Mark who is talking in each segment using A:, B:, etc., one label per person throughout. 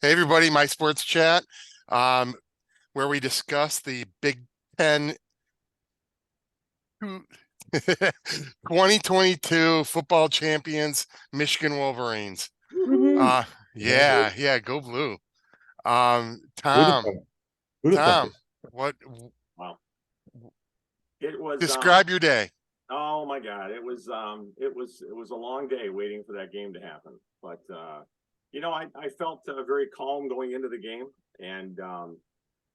A: Hey everybody, my sports chat, um, where we discuss the Big Ten 2022 football champions, Michigan Wolverines.
B: Woohoo!
A: Uh, yeah, go blue. Um,
B: Who'd have
A: Tom,
B: thunk it? Who'd have thunk
A: Tom,
B: it?
A: what
C: Wow. It was
A: describe your day?
C: oh my God. It was a long day waiting for that game to happen. But I felt very calm going into the game. And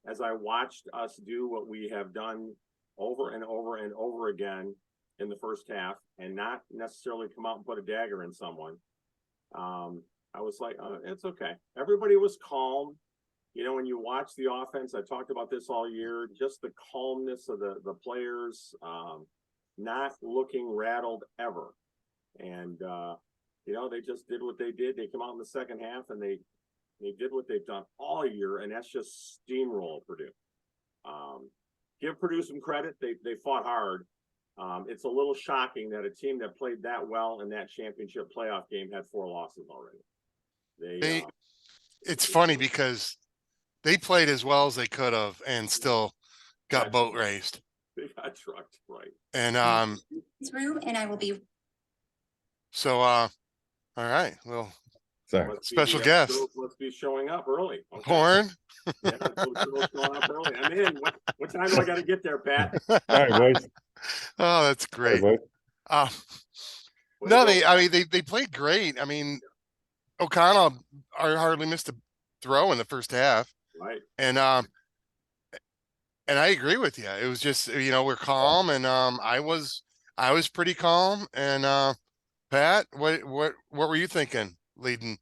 C: as I watched us do what we have done over and over and over again in the first half and not necessarily come out and put a dagger in someone, I was like, it's okay. Everybody was calm. When you watch the offense, I talked about this all year, just the calmness of the players, not looking rattled ever. And, they just did what they did. They come out in the second half and they did what they've done all year, and that's just steamroll Purdue. Give Purdue some credit. They fought hard. It's a little shocking that a team that played that well in that championship playoff game had 4 losses already. They,
A: They, it's funny because they played as well as they could have and still got
C: got
A: boat raced.
C: they got trucked, right?
A: And
D: Through and I will be
A: so all right, well,
B: Sorry.
A: special guest,
C: Must be showing up early. Okay.
A: Horn.
C: Yeah, so showing up early. I'm in. What time do I got to get there, Pat?
B: All right, boys.
A: Oh, that's
B: All right,
A: great.
B: boys.
A: Uh,
C: Way to
A: no,
C: go, Pat.
A: they played great. I mean, O'Connell hardly missed a throw in the first half,
C: Right.
A: and I agree with you. It was just we're calm, and I was pretty calm. And Pat, what were you thinking leading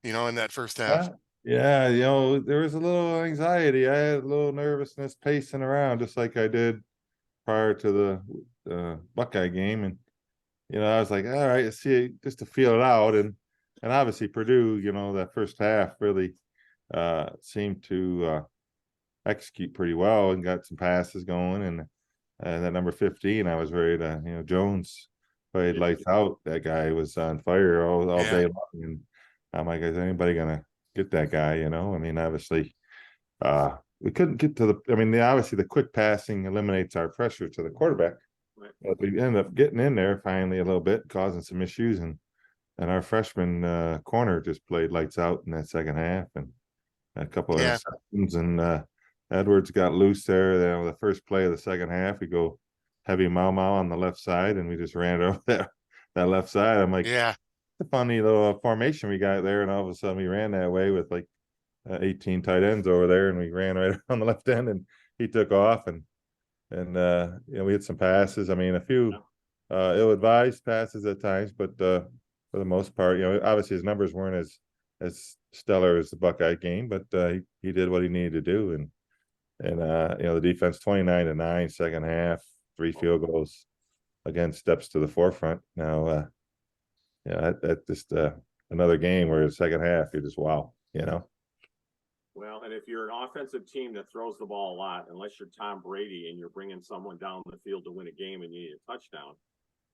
A: in that first half?
B: Yeah, there was a little anxiety. I had a little nervousness pacing around, just like I did prior to the Buckeye game, and I was like, all right, let's see, just to feel it out, and obviously Purdue, that first half really seemed to execute pretty well and got some passes going, and that number 15, I was ready to, Jones played
C: Yeah.
B: lights out. That guy was on fire all
A: Yeah,
B: day long, and I'm like, is anybody gonna get that guy? I mean, obviously, we couldn't get to the. I mean, obviously the quick passing eliminates our pressure to the quarterback,
C: Right.
B: but we ended up getting in there finally a little bit, causing some issues, and our freshman corner just played lights out in that second half, and a couple of
A: yeah,
B: interceptions, and Edwards got loose there. The first play of the second half, we go heavy Mau Mau on the left side, and we just ran it over that left side. I'm like,
A: yeah,
B: it's a funny little formation we got there, and all of a sudden we ran that way with like 18 tight ends over there, and we ran right on the left end, and he took off, and we had some passes. I mean, a few ill-advised passes at times, but for the most part, obviously his numbers weren't as stellar as the Buckeye game, but he did what he needed to do, and the defense 29-9 second half, 3 field goals, again steps to the forefront. Now, that just another game where the second half you're just wow.
C: Well, and if you're an offensive team that throws the ball a lot, unless you're Tom Brady and you're bringing someone down the field to win a game and you need a touchdown,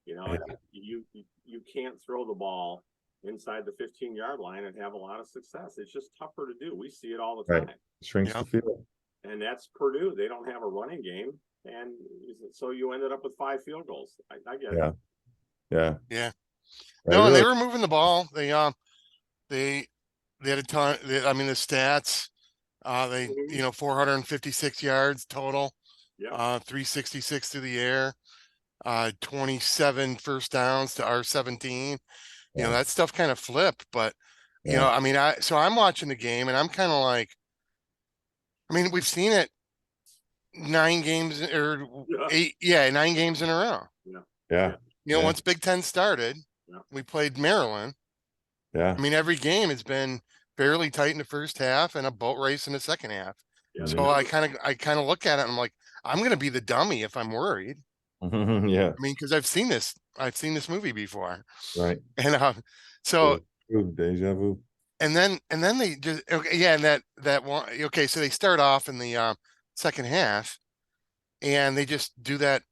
B: Yeah.
C: you can't throw the ball inside the 15-yard line and have a lot of success. It's just tougher to do. We see it all the time.
B: Right. Shrinks
A: yeah,
B: the field.
C: And that's Purdue. They don't have a running game, and so you ended up with 5 field goals. I get
B: Yeah.
C: it.
B: Yeah.
A: yeah.
B: I
A: No, and they
B: really
A: were moving the ball. They they had a ton. I mean, the stats. They
C: Mhm.
A: 456 yards total.
C: Yep.
A: 366 through the air. 27 first downs to our 17.
B: yeah.
A: That stuff kind of flipped, but
B: Yeah.
A: I mean, so I'm watching the game and I'm kind of like, I mean, we've seen it 9 games or
C: Yeah.
A: 8, yeah, 9 games in a row.
C: Yeah.
B: Yeah.
C: Yeah.
B: Yeah.
A: Once Big Ten started,
C: Yeah.
A: we played Maryland.
B: Yeah.
A: I mean, every game has been fairly tight in the first half and a boat race in the second half.
C: Yeah. They
A: So
B: Mhm.
C: never.
A: I kind of look at it and I'm like, I'm going to be the dummy if I'm worried.
B: Yeah.
A: I mean, because I've seen this movie before,
B: Right.
A: and so
B: True. True. Deja vu.
A: and then they just okay, yeah, and that one okay, so they start off in the second half, and they just do that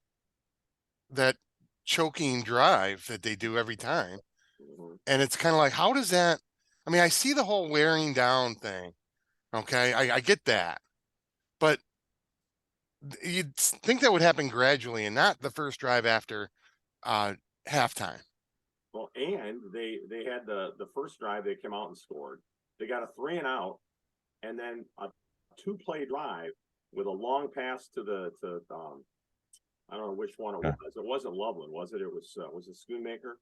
A: choking drive that they do every time,
C: Mhm.
A: and it's kind of like, how does that? I mean, I see the whole wearing down thing. Okay. I get that, but you'd think that would happen gradually and not the first drive after halftime.
C: Well, and they had the first drive, they came out and scored. They got a 3 and out, and then a 2-play drive with a long pass to I don't know which one it was. It wasn't Loveland, was it? It was it Schoonmaker?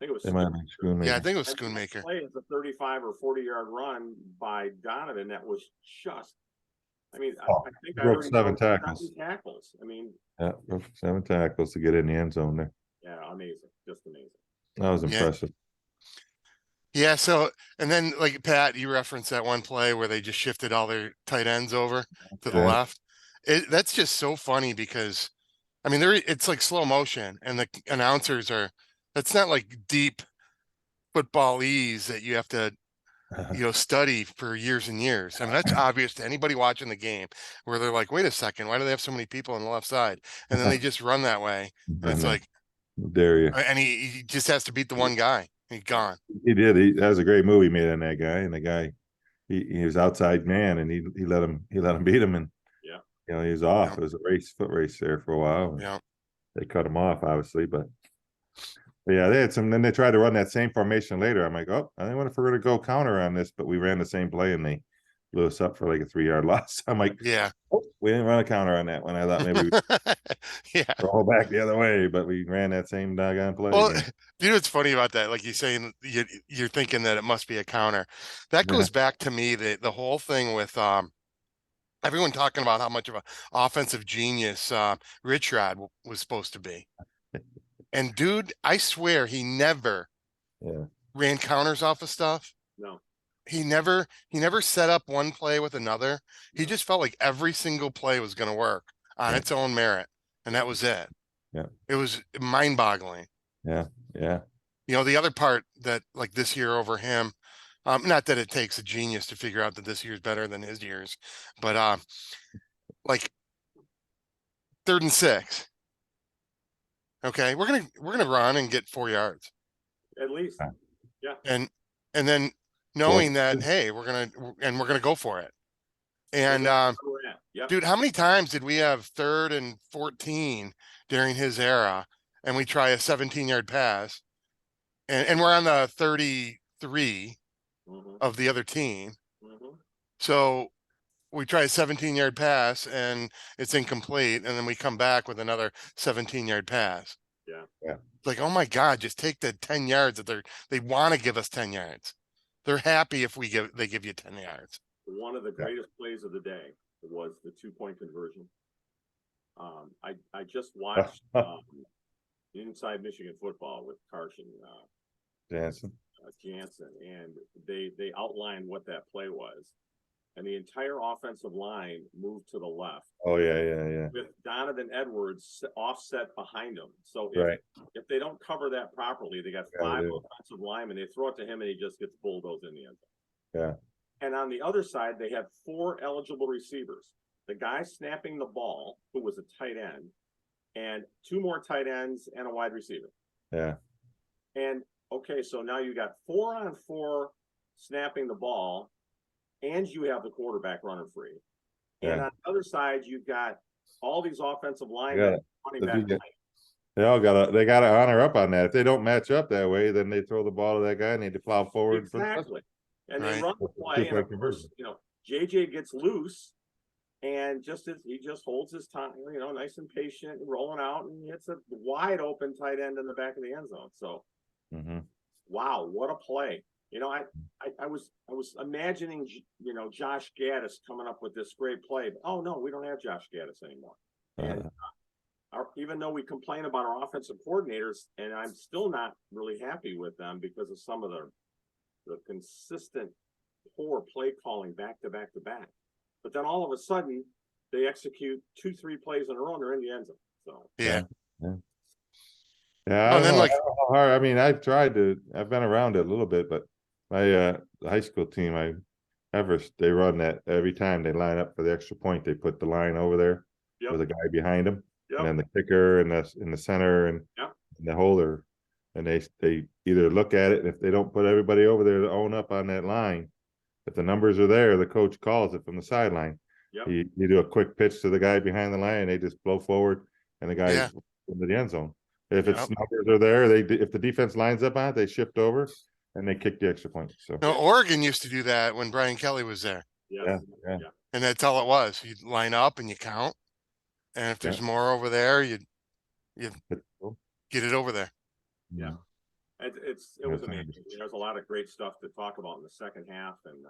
C: I think it was
B: They might have been
C: Schoonmaker.
A: Yeah, I
B: Schoonmaker.
A: think it was
C: And the next
A: Schoonmaker.
C: play is a 35 or 40-yard run by Donovan. That was just, I mean, I think I
B: broke
C: already
B: 7
C: broke
B: tackles.
C: 7 tackles. I mean,
B: Yeah, broke 7 tackles to get in the end zone there.
C: yeah, amazing, just amazing.
B: That was
A: Yeah.
B: impressive.
A: Yeah. So, and then like Pat, you referenced that one play where they just shifted all their tight ends over to the
B: Yeah.
A: left. That's just so funny because, I mean, it's like slow motion, and the announcers are. That's not like deep football-ese that you have to, study for years and years. I mean, that's obvious to anybody watching the game where they're like, wait a second, why do they have so many people on the left side? And then they just run that way. And it's like,
B: dare you.
A: and he just has to beat the one guy. He's gone.
B: He did. That was a great move he made on that guy. And the guy, he was outside man, and he let him beat him, and he was off.
A: Yeah.
B: It was a foot race there for a while.
A: Yeah.
B: They cut him off, obviously, but yeah, they had some. Then they tried to run that same formation later. I'm like, oh, I didn't want to forget to go counter on this, but we ran the same play, and they blew us up for like a 3-yard loss. I'm like,
A: Yeah.
B: oh, we didn't run a counter on that one. I thought maybe we
A: Yeah.
B: roll back the other way, but we ran that same doggone play
A: Well,
B: again.
A: you know what's funny about that? Like you're saying, you're thinking that it must be a counter. That goes back to me, the whole thing with everyone talking about how much of an offensive genius Rich Rod was supposed to be. And dude, I swear he never ran counters off of stuff.
C: No.
A: He never set up one play with another. He just felt like every single play was going to work on its own merit, and that was it.
B: Yeah.
A: It was mind-boggling.
B: Yeah. Yeah.
A: The other part that like this year over him, not that it takes a genius to figure out that this year's better than his years, but like 3rd and 6. Okay, we're gonna run and get 4 yards
C: At least. Yeah.
A: and then knowing that, hey, we're gonna go for it. And dude, how many times did we have 3rd and 14 during his era and we try a 17-yard pass and we're on the 33 of the other team. So we try a 17-yard pass and it's incomplete, and then we come back with another 17-yard pass.
C: Yeah.
A: Like, oh my God, just take the 10 yards that they want to give us 10 yards. They're happy if they give you 10 yards.
C: One of the greatest plays of the day was the 2-point conversion. I just watched Inside Michigan Football with Carson
B: Jansen,
C: and they outlined what that play was, and the entire offensive line moved to the left.
B: Oh yeah.
C: With Donovan Edwards offset behind him. So if they don't cover that properly, they got 5 offensive linemen. They throw it to him, and he just gets bulldozed in the end zone.
B: Yeah.
C: And on the other side, they had 4 eligible receivers. The guy snapping the ball, who was a tight end, and 2 more tight ends and a wide receiver.
B: Yeah.
C: And okay, so now you got 4 on 4 snapping the ball, and you have the quarterback running free. And on the other side, you've got all these offensive linemen running back.
B: They got to honor up on that. If they don't match up that way, then they throw the ball to that guy and they plow forward.
C: Exactly. And they run the play, and of course, JJ gets loose, and he just holds his time, nice and patient, rolling out, and hits a wide open tight end in the back of the end zone. So, wow, what a play! I was imagining, Josh Gaddis coming up with this great play. But, oh no, we don't have Josh Gaddis anymore. And even though we complain about our offensive coordinators, and I'm still not really happy with them because of some of the consistent poor play calling back to back to back. But then all of a sudden they execute 2-3 plays in a row and they're in the end zone. So
B: yeah. I don't know how hard. I mean, I've been around it a little bit, but my high school team, they run that every time they line up for the extra point. They put the line over there with a guy behind them, and then the kicker in the center and the holder. And they either look at it, and if they don't put everybody over there to own up on that line, if the numbers are there, the coach calls it from the sideline.
C: Yep.
B: You do a quick pitch to the guy behind the line, and they just blow forward, and the guy's
A: Yeah.
B: into the end zone. If
A: Yep.
B: it's numbers are there, if the defense lines up on it, they shift over and they kick the extra point. So
A: No, Oregon used to do that when Brian Kelly was there.
C: Yes.
B: Yeah.
A: And that's all it was. You'd line up and you count. And if there's
B: Yeah.
A: more over there, you
B: It's cool.
A: get it over there.
C: Yeah. It was amazing. There's a lot of great stuff to talk about in the second half, and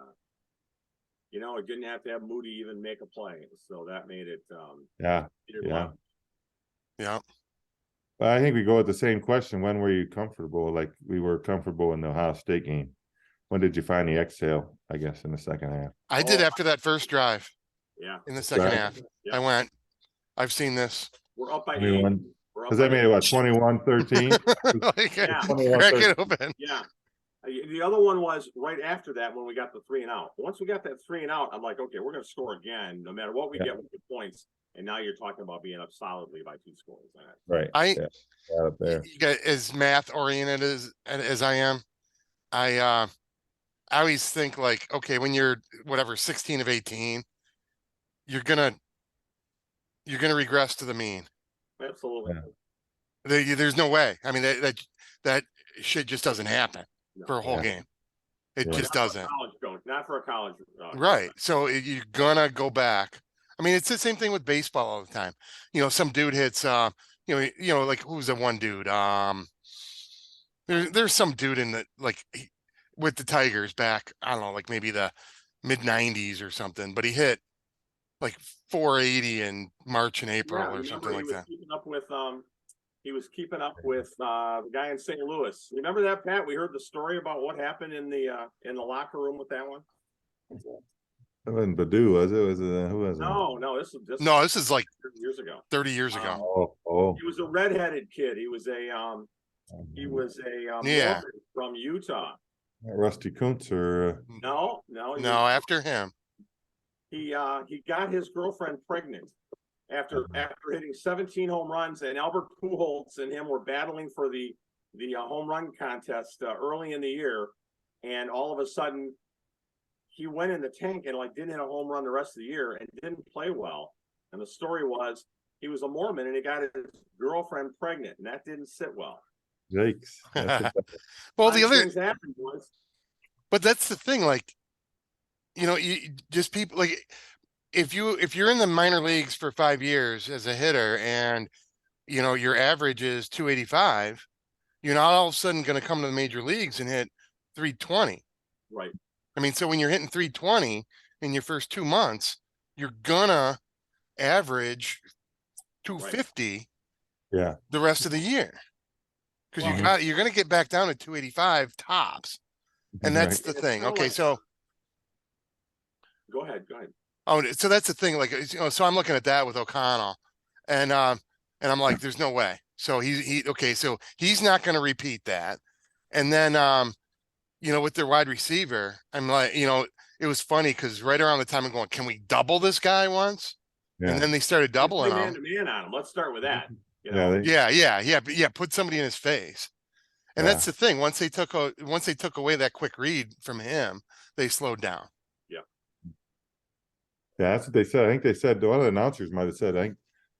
C: you know, it didn't have to have Moody even make a play, so that made it.
B: Yeah.
C: Fun.
A: Yeah.
B: But I think we go with the same question. When were you comfortable? Like we were comfortable in the Ohio State game. When did you finally exhale, I guess, in the second half?
A: I did after that first drive
C: Yeah.
A: in the second
B: Right.
A: half.
C: Yeah.
A: I went, I've seen this.
C: We're up by
B: 21.
C: 8. We're up
B: Because they
C: by
B: made it, what, 21-13?
A: Like,
C: Yeah.
A: crack it open.
C: Yeah. The other one was right after that when we got the 3 and out. Once we got that 3 and out, I'm like, okay, we're going to score again, no matter what we get with the points. And now you're talking about being up solidly by 2 scores.
B: Right. Yeah, up there.
A: You guys, as math oriented as I am, I always think like, okay, when you're whatever 16 of 18, you're gonna regress to the mean.
C: Absolutely.
B: Yeah.
A: There's no way. I mean, that shit just doesn't happen
C: No.
A: for a whole
B: Yeah.
A: game. It
B: Yeah.
A: just
C: Not for a
A: doesn't.
C: college coach, not for a college.
A: Right. So you're gonna go back. I mean, it's the same thing with baseball all the time. You know, some dude hits, like who's the one dude? There's some dude in the with the Tigers back. I don't know, like maybe the mid '90s or something. But he hit like 480 in March and April or something like that.
C: He was keeping up with the guy in St. Louis. Remember that, Pat? We heard the story about what happened in the locker room with that one.
B: It wasn't Badu, was it? Who was it?
C: No, this
A: is like
C: 30 years ago.
A: 30 years ago.
B: Oh.
C: He was a redheaded kid. He was a
A: Yeah.
C: Mormon from Utah.
B: Rusty Kuntz or
C: No.
A: After him.
C: He got his girlfriend pregnant after hitting 17 home runs, and Albert Pujols and him were battling for the home run contest early in the year, and all of a sudden he went in the tank and didn't hit a home run the rest of the year and didn't play well. And the story was he was a Mormon and he got his girlfriend pregnant, and that didn't sit well.
B: Yikes.
A: Well, the other
C: things happened was,
A: but that's the thing, you just people if you're in the minor leagues for 5 years as a hitter and your average is 285, you're not all of a sudden going to come to the major leagues and hit 320.
C: right.
A: I mean, so when you're hitting 320 in your first 2 months, you're gonna average 250
B: Yeah.
A: the rest of the year. Because you're gonna get back down to 285 tops. And that's the thing. Okay, so
C: Go ahead.
A: oh, so that's the thing. So I'm looking at that with O'Connell, and I'm like, there's no way. So so he's not going to repeat that. And then, with their wide receiver, I'm like, it was funny because right around the time I'm going, can we double this guy once?
B: Yeah.
A: And then they started doubling him.
C: Man on him. Let's start with that.
A: Yeah. Put somebody in his face. And that's the thing. Once they took away that quick read from him, they slowed down.
B: Yeah, that's what they said. I think they said one of the announcers might have said, I think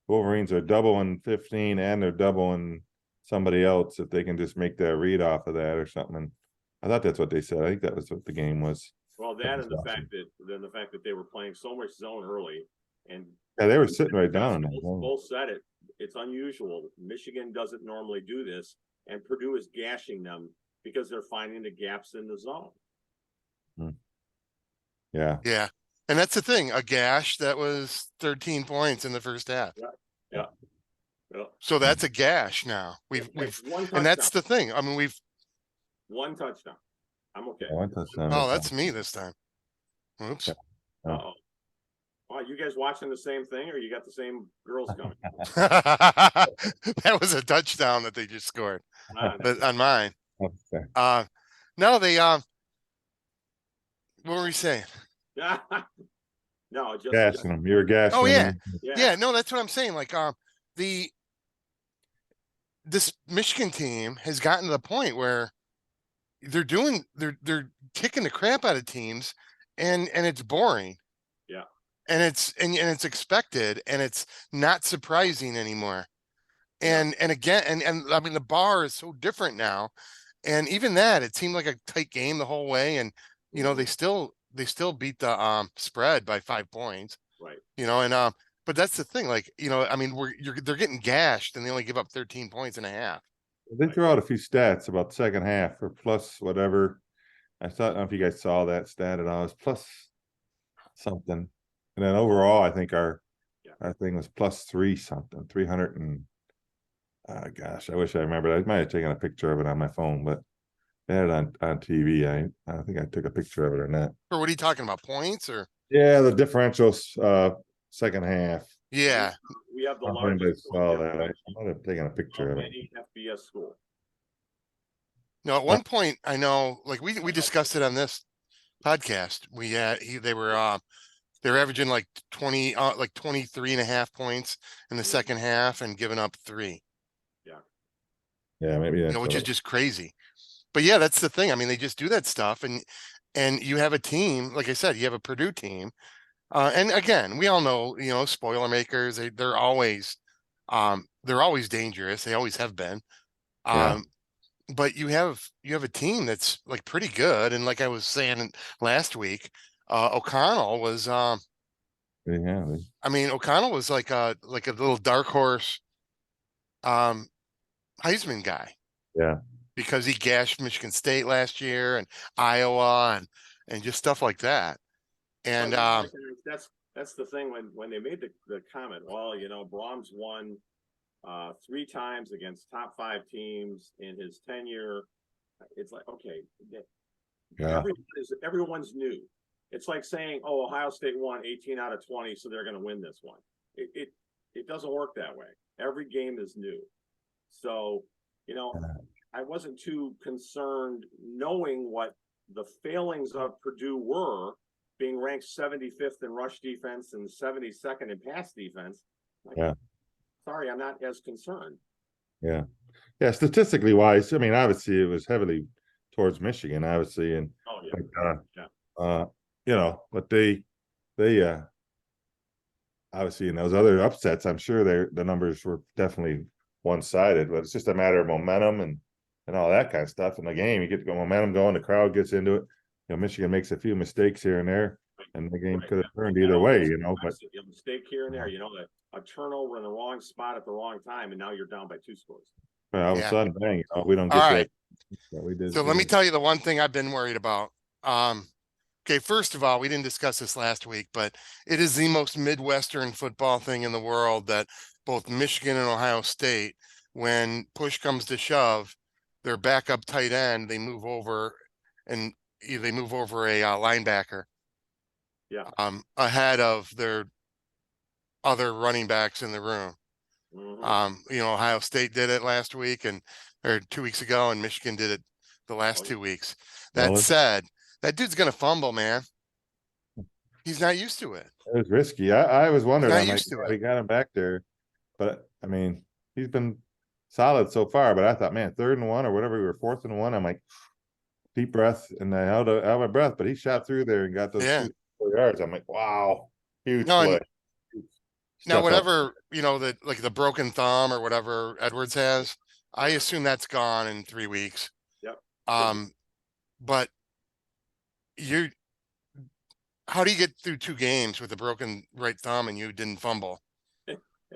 B: Wolverines are doubling 15 and they're doubling somebody else if they can just make that read off of that or something. I thought that's what they said. I think that was what the game was.
C: Well, that and the fact that they were playing so much zone early, and
B: they were sitting right down.
C: Both said it. It's unusual. Michigan doesn't normally do this, and Purdue is gashing them because they're finding the gaps in the zone.
B: Yeah.
A: Yeah. And that's the thing, a gash that was 13 points in the first half.
C: Yeah.
A: So that's a gash now. And that's the thing. I mean, we've
C: 1 touchdown. I'm okay.
B: One touchdown.
A: Oh, that's me this time. Oops.
C: Uh-oh. Wow, you guys watching the same thing, or you got the same girls coming?
A: That was a touchdown that they just scored on mine.
B: Okay.
A: No, they what were we saying?
C: No, just
B: Gashing them. You were gashing
A: Oh, yeah.
B: them.
A: Yeah, no, that's what I'm saying. this Michigan team has gotten to the point where they're kicking the crap out of teams, and it's boring.
C: Yeah.
A: And it's expected, and it's not surprising anymore. And again, and I mean, the bar is so different now. And even that, it seemed like a tight game the whole way. And they still beat the spread by 5 points.
C: Right.
A: And but that's the thing, like, I mean, they're getting gashed, and they only give up 13 points and a half.
B: They threw out a few stats about the second half for plus whatever. I don't know if you guys saw that stat at all. It was plus something. And then overall, I think our thing was plus 3 something, 300 and gosh, I wish I remembered. I might have taken a picture of it on my phone, but they had it on TV. I don't think I took a picture of it or not.
A: Or what are you talking about, points or?
B: Yeah, the differentials second half.
A: Yeah.
C: We have the
B: I don't know if anybody
C: largest
B: saw that. I might have taken a picture of it.
C: any FBS school.
A: No, at one point, I know, like we discussed it on this podcast. They're averaging like 23.5 points in the second half and giving up 3.
B: Yeah, maybe that's
A: which is just crazy. But yeah, that's the thing. I mean, they just do that stuff, and you have a team, like I said, you have a Purdue team. And again, we all know, spoiler makers, they're always dangerous. They always have been. But you have a team that's like pretty good. And like I was saying last week, O'Connell was I mean, O'Connell was like a little dark horse Heisman guy.
B: Yeah.
A: Because he gashed Michigan State last year, and Iowa, and just stuff like that. And
C: that's the thing when they made the comment, well, Brahms won 3 times against top 5 teams in his tenure. It's like, okay, everyone's new. It's like saying, oh, Ohio State won 18 out of 20, so they're going to win this one. It doesn't work that way. Every game is new. So, I wasn't too concerned knowing what the failings of Purdue were, being ranked 75th in rush defense and 72nd in pass defense. Sorry, I'm not as concerned.
B: Yeah. Statistically wise, I mean, obviously it was heavily towards Michigan, obviously, and but they obviously in those other upsets, I'm sure the numbers were definitely one-sided, but it's just a matter of momentum and all that kind of stuff in the game. You get the momentum going, the crowd gets into it. Michigan makes a few mistakes here and there, and the game could have turned either way, but
C: a mistake here and there, a turnover in the wrong spot at the wrong time, and now you're down by 2 scores.
B: All of a sudden, bang, we don't get
A: that.
B: We did.
A: So let me tell you the one thing I've been worried about. Okay, first of all, we didn't discuss this last week, but it is the most Midwestern football thing in the world that both Michigan and Ohio State, when push comes to shove, their backup tight end, they move over a linebacker.
C: Yeah.
A: Ahead of their other running backs in the room. Ohio State did it last week or 2 weeks ago, and Michigan did it the last 2 weeks. That said, that dude's going to fumble, man. He's not used to it.
B: It was risky. I was wondering, I'm like,
A: we
B: got him back there, but I mean, he's been solid so far, but I thought, man, 3rd and 1 or whatever, we were 4th and 1. I'm like, deep breath, and I held out my breath, but he shot through there and got those 4 yards. I'm like, wow, huge play.
A: Now, whatever, the broken thumb or whatever Edwards has, I assume that's gone in 3 weeks.
C: Yep.
A: But how do you get through 2 games with a broken right thumb and you didn't fumble?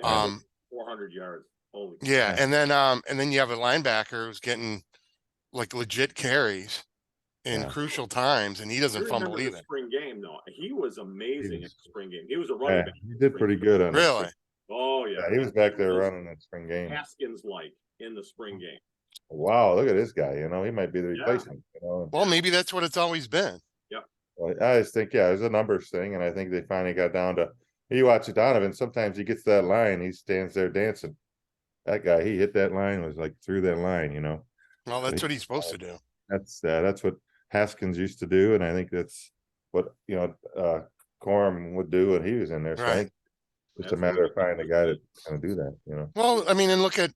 C: 400 yards. Holy
A: and then you have a linebacker who's getting like legit carries in crucial times, and he doesn't fumble either.
C: The spring game, though, he was amazing in the spring game. He was a running back.
B: He did pretty good on
A: really.
C: Oh yeah,
B: he was back there running that spring game.
C: Haskins like in the spring game.
B: Wow, look at this guy. He might be the replacement.
A: Well, maybe that's what it's always been.
C: Yeah.
B: Well, I just think, it's a numbers thing, and I think they finally got down to. You watch Donovan. Sometimes he gets that line, he stands there dancing. That guy, he hit that line, was like through that line.
A: Well, that's what he's supposed to do.
B: That's what Haskins used to do, and I think that's what Corum would do when he was in there. So I think it's a matter of finding a guy that's going to do that.
A: Well, I mean, and look at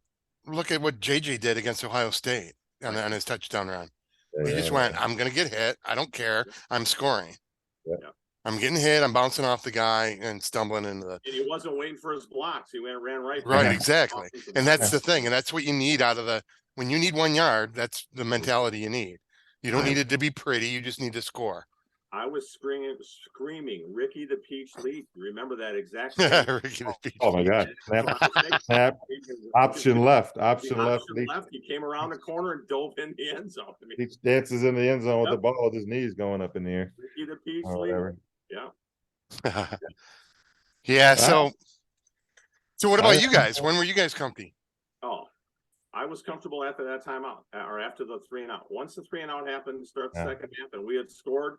A: look at what JJ did against Ohio State on,
C: Right.
A: on his touchdown run.
B: Yeah,
A: He just
B: yeah,
A: went, I'm gonna get hit. I don't care. I'm scoring.
B: Yeah.
A: I'm getting hit. I'm bouncing off the guy and stumbling into the
C: And he wasn't waiting for his blocks. He ran right.
A: right,
C: there.
A: exactly.
C: Offensive
A: And
C: line.
A: that's the thing. And that's what you need out of the when you need 1 yard, that's the mentality you need. You don't need it to be pretty, you just need to score.
C: I was screaming, Ricky the Peach Leaf. You remember that exact
A: Ricky the Peach.
B: Oh my God. Snap, snap,
C: option
B: option left, option
C: The
B: left.
C: option left. He came around the corner and dove in the end zone. I mean,
B: He dances in the end zone with the
C: Yep.
B: ball with his knees going up in the air
C: Ricky the Peach
B: or
C: Leaf.
B: whatever.
C: Yeah.
A: Yeah,
B: Wow.
A: so what about you guys? When were you guys comfy?
C: Oh, I was comfortable after that timeout or after the 3 and out. Once the 3 and out happened, start the
B: Yeah.
C: second half, and we had scored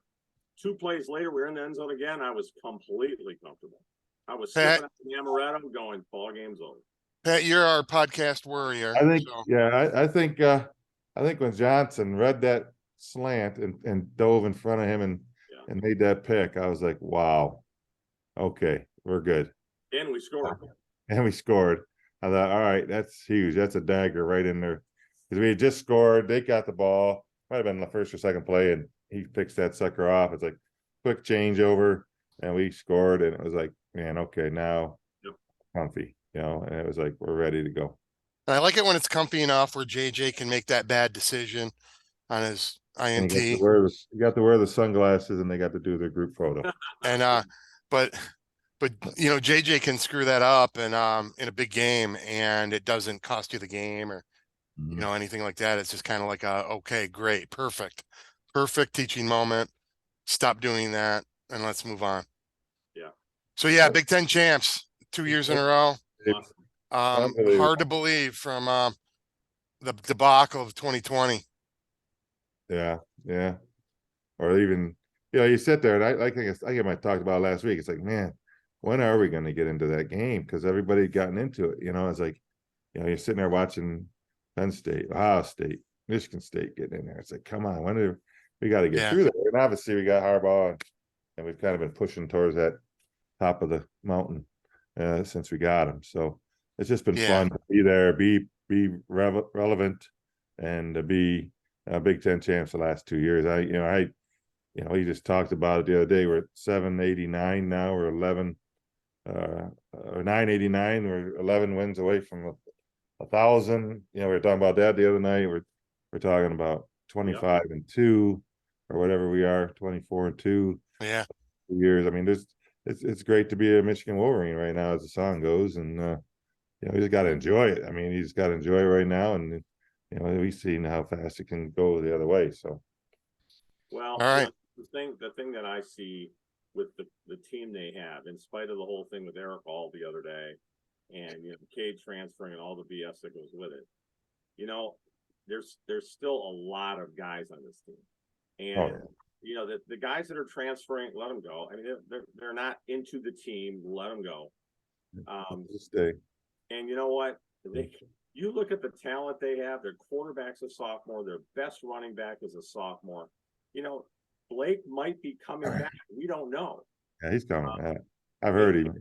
C: 2 plays later. We were in the end zone again. I was completely comfortable. I was
A: Pat-
C: sipping on the amaretto going, ball game's over.
A: Pat, you're our podcast warrior.
B: I think,
A: so-
B: yeah, I think when Johnson read that slant and dove in front of him
C: Yeah.
B: and made that pick, I was like, wow, okay, we're good.
C: And we scored.
B: And we scored. I thought, all right, that's huge. That's a dagger right in there. Because we had just scored, they got the ball, might have been the first or second play, and he picks that sucker off. It's like quick changeover, and we scored, and it was like, man, okay, now
C: Yep.
B: comfy, you know, and it was like, we're ready to go.
A: I like it when it's comfy enough where JJ can make that bad decision on his
B: And
A: INT.
B: you got to wear the sunglasses, and they got to do their group photo.
A: And but you know, JJ can screw that up and in a big game and it doesn't cost you the game or you know anything like that. It's just kind of like okay, great, perfect teaching moment. Stop doing that and let's move on.
C: Yeah.
A: So yeah, Big Ten champs 2 years in a row.
B: It's unbelievable.
A: Hard to believe from the debacle of 2020.
B: Yeah, yeah. Or even, you know, you sit there and I think I talked about it last week. It's like, man, when are we going to get into that game? Because everybody had gotten into it. You know, it's like, you know, you're sitting there watching Penn State, Ohio State, Michigan State getting in there. It's like, come on, when do we got to get through there? And obviously we got Harbaugh and we've kind of been pushing towards that top of the mountain since we got him. So it's just been fun to be there, be relevant, and to be Big Ten champs the last 2 years. You know, he just talked about it the other day. We're at 789 now. We're 11 or 989. We're 11 wins away from 1,000. You know, we were talking about that the other night. We're talking about 25-2 or whatever we are, 24-2.
A: Yeah.
B: 2 years. I mean, it's great to be a Michigan Wolverine right now, as the song goes, and you know, he's got to enjoy it. I mean, he's got to enjoy it right now, and you know, we've seen how fast it can go the other way. So,
C: well,
A: all right.
C: The thing that I see with the team they have, in spite of the whole thing with Eric Hall the other day, and you know, Cade transferring and all the BS that goes with it, you know, there's still a lot of guys on this team, and you know, the guys that are transferring, let them go. I mean, they're not into the team, let them go.
B: stay.
C: And you know what? You look at the talent they have. Their quarterback's a sophomore. Their best running back is a sophomore. You know, Blake might be coming back. We don't know.
B: Yeah, he's coming. I've heard him.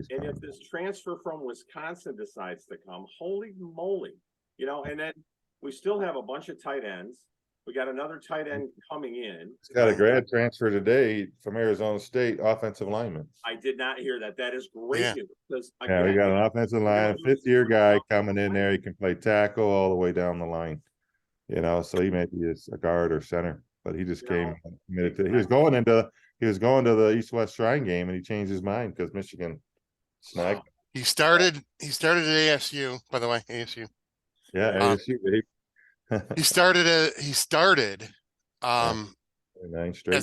C: And if this transfer from Wisconsin decides to come, holy moly, you know, and then we still have a bunch of tight ends. We got another tight end coming in.
B: He's got a grad transfer today from Arizona State, offensive lineman.
C: I did not hear that. That is great news. Because
B: Yeah, we got an offensive line, fifth-year guy coming in there. He can play tackle all the way down the line. You know, so he may be a guard or center, but he just came committed to. He was going to the East-West Shrine game, and he changed his mind because Michigan snagged.
A: He started at ASU, by the way, ASU.
B: Yeah, ASU.
A: He started as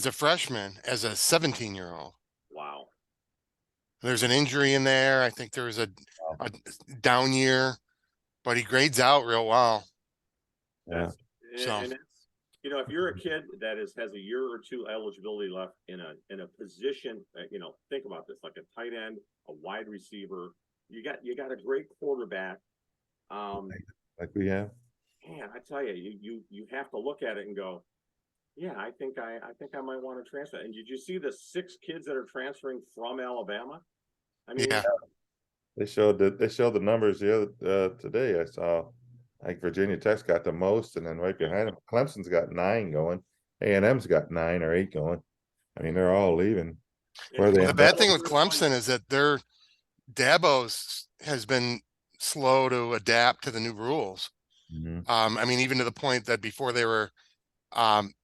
A: a freshman, as a 17-year-old.
C: Wow.
A: There's an injury in there. I think there was a down year, but he grades out real well.
B: Yeah.
C: And it's, you know, if you're a kid that has a year or two eligibility left in a position, you know, think about this, like a tight end, a wide receiver, you got a great quarterback.
B: Like we have.
C: Man, I tell you, you have to look at it and go, yeah, I think I might want to transfer. And did you see the 6 kids that are transferring from Alabama? I mean,
A: Yeah.
B: They showed the numbers the other today. I saw Like Virginia Tech's got the most, and then right behind them, Clemson's got 9 going. A&M's got 9 or 8 going. I mean, they're all leaving. Where they
A: The
B: end
A: bad
B: up.
A: thing with Clemson is that their Dabo's has been slow to adapt to the new rules.
B: Mhm.
A: I mean, even to the point that before um,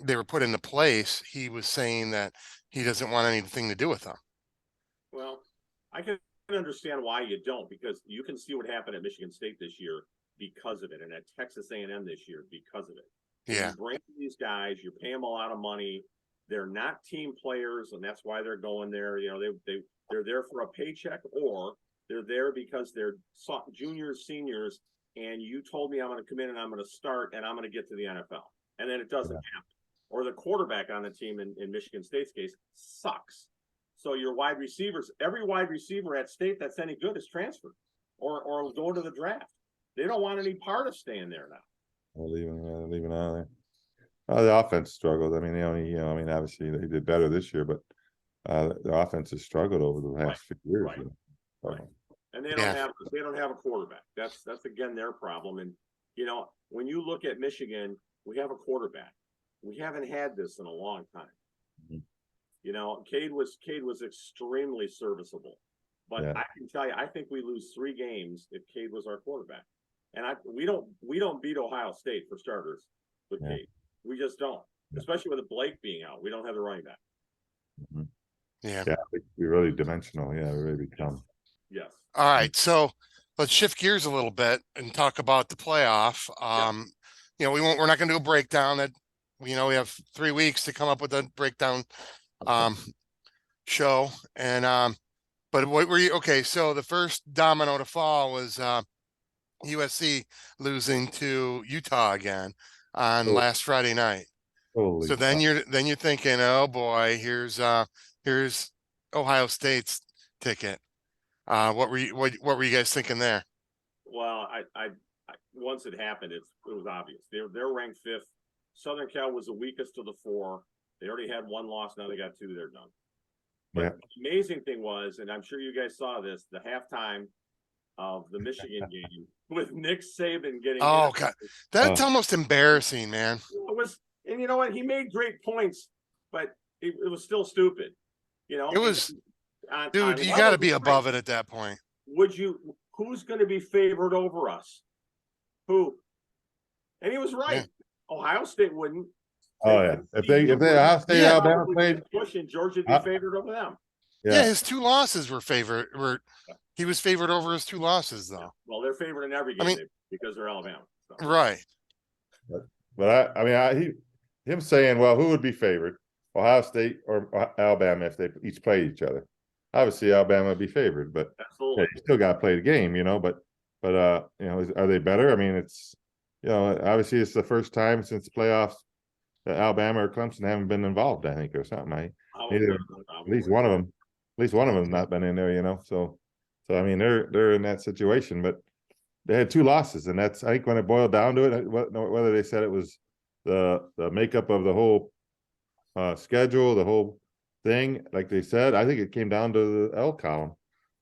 A: they were put into place, he was saying that he doesn't want anything to do with them.
C: Well, I can understand why you don't, because you can see what happened at Michigan State this year because of it, and at Texas A&M this year because of it. And
A: Yeah.
C: you bring these guys, you pay them a lot of money. They're not team players, and that's why they're going there. You know, they're there for a paycheck, or they're there because they're juniors, seniors, and you told me I'm going to come in and I'm going to start and I'm going to get to the NFL, and then it doesn't happen. Or the quarterback on the team in Michigan State's case sucks. So your wide receivers, every wide receiver at State that's any good is transferred or going to the draft. They don't want any part of staying there now.
B: They're leaving out of there. The offense struggled. I mean, they only, I mean, obviously they did better this year, but the offense has struggled over the last few years.
C: Right. Right. And they don't have a quarterback. That's again their problem. And you know, when you look at Michigan, we have a quarterback. We haven't had this in a long time.
B: Mhm.
C: You know, Cade was extremely serviceable, but I can tell you, I think we lose 3 games if Cade was our quarterback. And we don't beat Ohio State for starters with Cade. We just don't, especially with Blake being out. We don't have the running back.
B: Mhm.
A: Yeah.
B: Yeah, we're really dimensional. Yeah, we really become.
C: Yes.
A: All right. So let's shift gears a little bit and talk about the playoff. You know, we're not going to do a breakdown. That, you know, we have 3 weeks to come up with a breakdown show. And but what were you okay? So the first domino to fall was USC losing to Utah again on last Friday night.
B: Holy
A: So then you're thinking, oh boy, here's Ohio State's ticket. What were you guys thinking there?
C: Well, I once it happened, it was obvious. They're ranked 5th. Southern Cal was the weakest of the 4. They already had 1 loss. Now they got 2. They're done. But the amazing thing was, and I'm sure you guys saw this, the halftime of the Michigan game with Nick Saban getting.
A: Oh God, that's almost embarrassing, man.
C: It was, and you know what? He made great points, but it was still stupid. You know,
A: it was. Dude, you got to be above it at that point.
C: Who's going to be favored over us? Who? And he was right. Yeah. Ohio State wouldn't.
B: Oh yeah, if they Ohio State, Alabama played,
C: pushing Georgia would be favored over them.
A: Yeah, his 2 losses were favored. He was favored over his 2 losses, though.
C: Well, they're favored in every game because they're Alabama. So.
B: Right. But I mean, him saying, well, who would be favored, Ohio State or Alabama, if they each played each other? Obviously, Alabama would be favored, but you still got to play the game, you know. But you know, are they better? I mean, it's, you know, obviously it's the first time since the playoffs that Alabama or Clemson haven't been involved, I think, or something. At least one of them not been in there, you know. So I mean, they're in that situation, but they had 2 losses, and that's, I think, when it boiled down to it, whether they said it was the makeup of the whole schedule, the whole thing, like they said, I think it came down to the L column.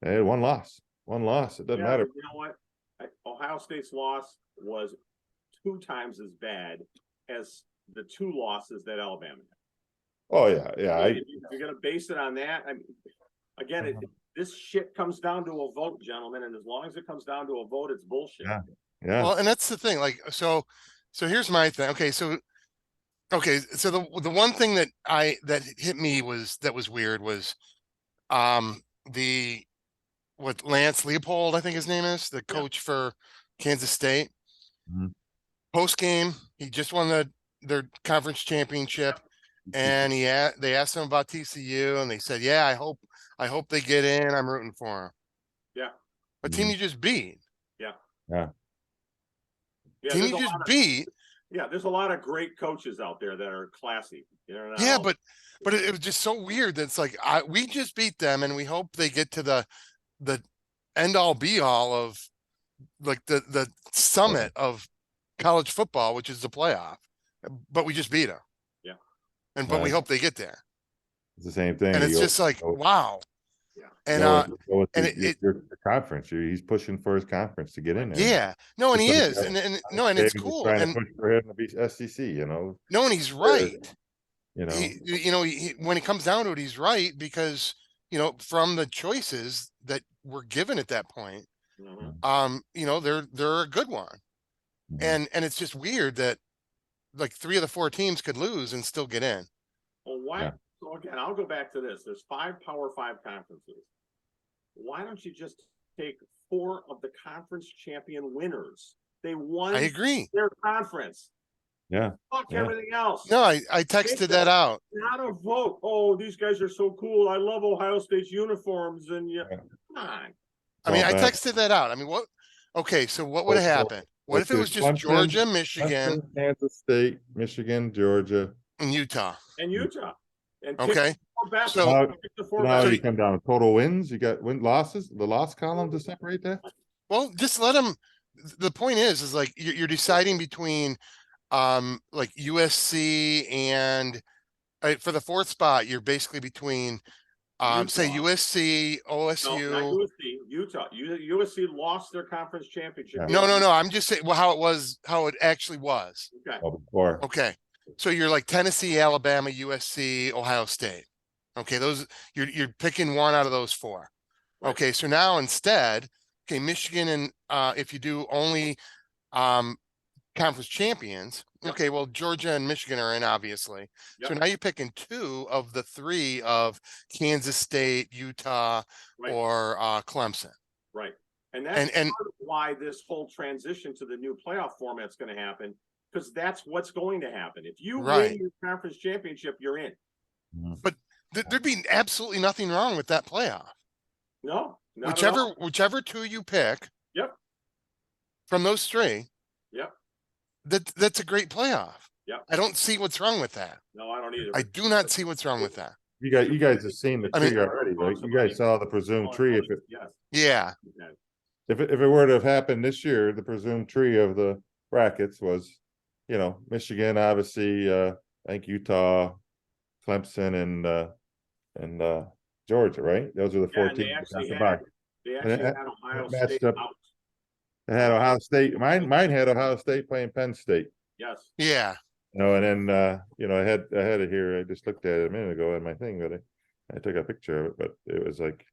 B: They had 1 loss. It doesn't matter.
C: You know what? Ohio State's loss was 2 times as bad as the 2 losses that Alabama had.
B: Oh yeah.
C: If you're going to base it on that, I mean, again, this shit comes down to a vote, gentlemen, and as long as it comes down to a vote, it's bullshit.
B: Yeah.
A: Well, and that's the thing. Like, so here's my thing. Okay, so the one thing that hit me was weird was what Lance Leopold, I think his name is, the coach for Kansas State.
B: Mm-hmm.
A: Post game, he just won their conference championship, and they asked him about TCU, and they said, "Yeah, I hope they get in. I'm rooting for them."
C: Yeah.
A: What team you just beat?
B: Yeah.
A: Team you just beat.
C: Yeah, there's a lot of great coaches out there that are classy. You know.
A: Yeah, but it was just so weird that it's like we just beat them, and we hope they get to the end all be all of like the summit of college football, which is the playoff, but we just beat them.
C: Yeah.
A: But we hope they get there.
B: It's the same thing.
A: And it's just like, wow. And,
B: Go with
A: and
B: your conference. He's pushing for his conference to get in there.
A: yeah, no, and
B: Just
A: he
B: like
A: is. And it's
B: David was
A: cool.
B: trying to
A: And
B: push for him to be SEC,
A: no, and he's right.
B: You know,
A: When it comes down to it, he's right because, from the choices that were given at that point, they're a good one.
B: Mhm.
A: And it's just weird that like 3 of the 4 teams could lose and still get in.
C: Well, why?
B: Yeah.
C: So again, I'll go back to this. There's 5 Power 5 conferences. Why don't you just take 4 of the conference champion winners? They won
A: I agree.
C: their conference.
B: Yeah.
C: Fuck
B: Yeah.
C: everything else.
A: No, I texted that out.
C: Not a vote. Oh, these guys are so cool. I love Ohio State's uniforms. And
B: Yeah.
C: come on.
A: I mean,
B: Well,
A: I
B: bad.
A: texted that out. I mean, okay, so what would have happened? What if it was just Georgia, Michigan,
B: Clemson, Kansas State, Michigan, Georgia.
A: and Utah?
C: And Utah. And
A: Okay.
C: So
B: Now you come down to total wins. You got losses, the loss column to separate that.
A: Well, just let them. The point is like you're deciding between, like USC and for the 4th spot, you're basically between, say USC, OSU.
C: No, not USC, Utah. USC lost their conference championship.
B: Yeah.
A: No. I'm just saying how it actually was.
C: Okay.
B: Oh, before.
A: Okay. So you're like Tennessee, Alabama, USC, Ohio State. Okay. You're picking one out of those 4.
C: Right.
A: Okay. So now instead, okay, Michigan and, if you do only, conference champions.
C: Yep.
A: Okay. Well, Georgia and Michigan are in, obviously.
C: Yep.
A: So now you're picking 2 of the 3 of Kansas State, Utah,
C: Right.
A: or, Clemson.
C: Right. And that's part of why this whole transition to the new playoff format is going to happen, because that's what's going to happen. If you win your conference championship, you're in.
A: But there'd be absolutely nothing wrong with that playoff.
C: No, not at all.
A: Whichever 2 you pick.
C: Yep.
A: From those 3.
C: Yep.
A: That's a great playoff.
C: Yep.
A: I don't see what's wrong with that.
C: No, I don't either.
A: I do not see what's wrong with that.
B: You guys have seen the tree already, right? You guys saw the presumed tree.
A: Yeah.
B: If it were to have happened this year, the presumed tree of the brackets was, Michigan, obviously, I think Utah, Clemson, and Georgia, right? Those are the 4 teams.
C: They actually had Ohio State out.
B: It had Ohio State. Mine had Ohio State playing Penn State.
C: Yes.
A: Yeah.
B: And then I had it here. I just looked at it a minute ago in my thing, but I took a picture of it. But it was like,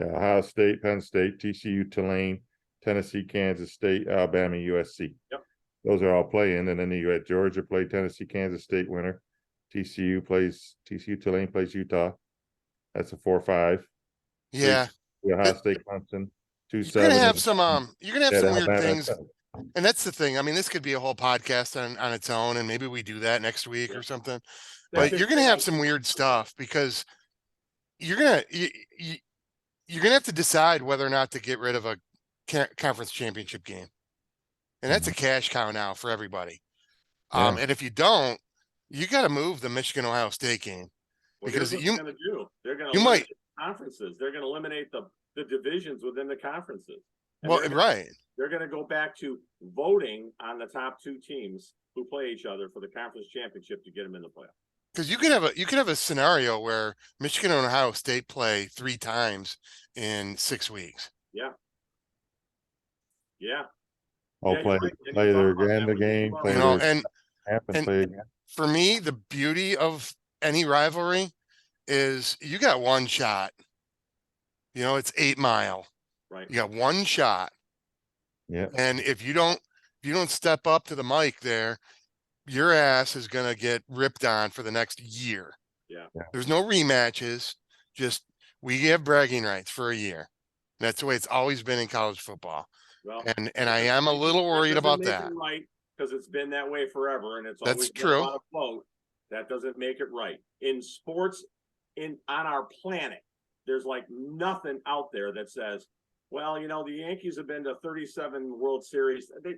B: Ohio State, Penn State, TCU, Tulane, Tennessee, Kansas State, Alabama, USC.
C: Yep.
B: Those are all playing, and then you had Georgia play Tennessee, Kansas State winner. TCU, Tulane plays Utah. That's a 4-5.
A: Yeah.
B: Ohio State, Clemson, 2-7.
A: You're gonna have some weird things.
B: 7.
A: And that's the thing. I mean, this could be a whole podcast on its own, and maybe we do that next week or something. But you're gonna have some weird stuff because you're gonna have to decide whether or not to get rid of a conference championship game, and that's a cash cow now for everybody. And if you don't, you got to move the Michigan Ohio State game because
C: they're going to do. They're going to
A: eliminate
C: conferences. They're going to eliminate the divisions within the conferences. And they're going to go back to voting on the top 2 teams who play each other for the conference championship to get them in the playoff.
A: Because you could have a scenario where Michigan and Ohio State play 3 times in 6 weeks.
C: Yeah. Yeah.
B: Play there again, the game. Play again.
A: For me, the beauty of any rivalry is you got one shot. It's 8 Mile.
C: Right.
A: You got one shot.
B: Yeah.
A: And if you don't step up to the mic there, your ass is going to get ripped on for the next year.
C: Yeah.
A: There's no rematches. Just we have bragging rights for a year. That's the way it's always been in college football. Well, and I am a little worried about that.
C: Right, because it's been that way forever, and it's
A: always true.
C: Afloat. That doesn't make it right. In sports, on our planet, there's like nothing out there that says, well, the Yankees have been to 37 World Series. They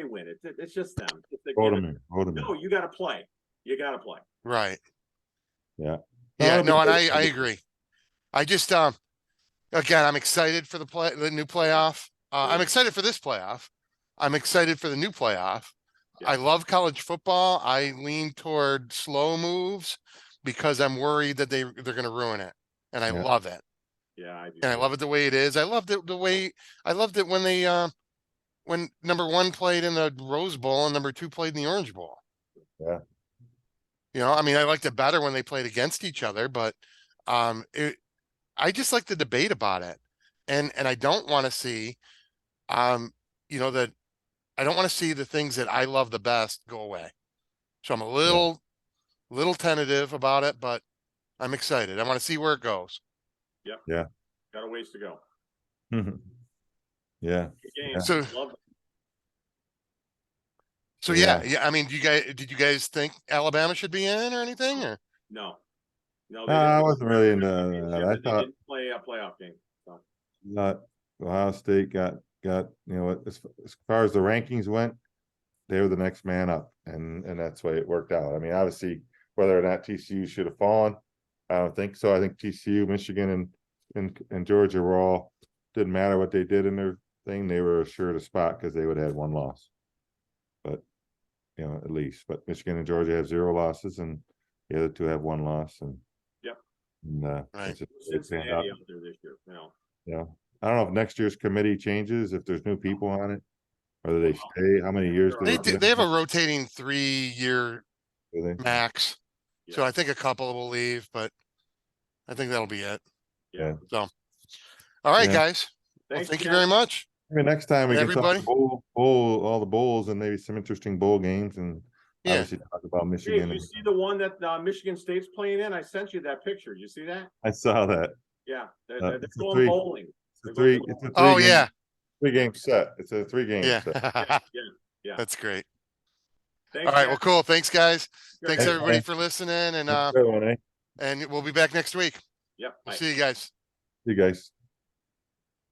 C: win it. It's just them. No, you got to play. You got to play.
A: Right.
B: Yeah.
A: Yeah. No, and I agree. I just again, I'm excited for the new playoff. I'm excited for this playoff. I'm excited for the new playoff. Yeah. I love college football. I lean toward slow moves, because I'm worried that they're going to ruin it. And I
B: Yeah.
A: love it.
C: Yeah, I do.
A: And I
C: too.
A: love it the way it is. I loved it the way I loved it when they when number 1 played in the Rose Bowl and number 2 played in the Orange Bowl.
B: Yeah.
A: You know, I mean, I liked it better when they played against each other, but I just like the debate about it. And I don't want to see you know, that I don't want to see the things that I love the best go away. So I'm a little tentative about it, but I'm excited. I want to see where it goes.
C: Yep.
B: Yeah.
C: Got a ways to go.
B: Mhm. Yeah.
C: Good game.
B: Yeah.
A: So
C: Love it.
A: So
B: Yeah.
A: yeah. I mean, did you guys think Alabama should be in or anything? Or
C: No, no,
B: I
C: didn't.
B: wasn't really into
C: Championship,
B: that. I
C: and they
B: thought
C: didn't play a playoff game. So.
B: Ohio State got you know, as far as the rankings went, they were the next man up, and that's the way it worked out. I mean, obviously, whether or not TCU should have fallen, I don't think so. I think TCU, Michigan, and Georgia were all, didn't matter what they did in their thing, they were assured a spot because they would have had 1 loss. But you know, at least. But Michigan and Georgia have 0 losses, and the other 2 have 1 loss. And
C: Yep.
B: And
A: Right.
B: it's just,
C: Cincinnati out there this year.
B: yeah. I don't know if next year's committee changes, if there's new people on it, whether they stay. How many years do they?
A: they have a rotating 3-year
B: Do they?
A: max. So
C: Yeah.
A: I think a couple will leave, but I think that'll be it.
C: Yeah.
A: So, all right,
B: Yeah.
A: guys. Well,
C: Thanks,
A: thank you
C: Ken.
A: very much.
B: I mean, next time we can talk
A: Everybody?
B: all the bowls, and maybe some interesting bowl games, and
A: Yeah.
B: obviously talk about
C: Hey,
B: Michigan.
C: you see the one that Michigan State's playing in? I sent you that picture. You see that?
B: I saw that.
C: Yeah, they're
B: It's a
C: going
B: 3
C: bowling.
B: It's a
C: They're
B: 3.
C: going
B: It's a 3
A: Oh
B: game,
A: yeah.
B: 3 game set. It's a 3 game
A: Yeah.
B: set.
C: Yeah.
A: That's great.
C: Thanks,
A: All right.
C: Ken.
A: Well, cool. Thanks, guys.
C: Sure.
A: Thanks
B: Hey,
A: everybody
B: man.
A: for listening,
B: That's a good one, eh?
A: and we'll be back next week.
C: Yep.
A: We'll
C: Bye.
A: see you guys.
B: You guys.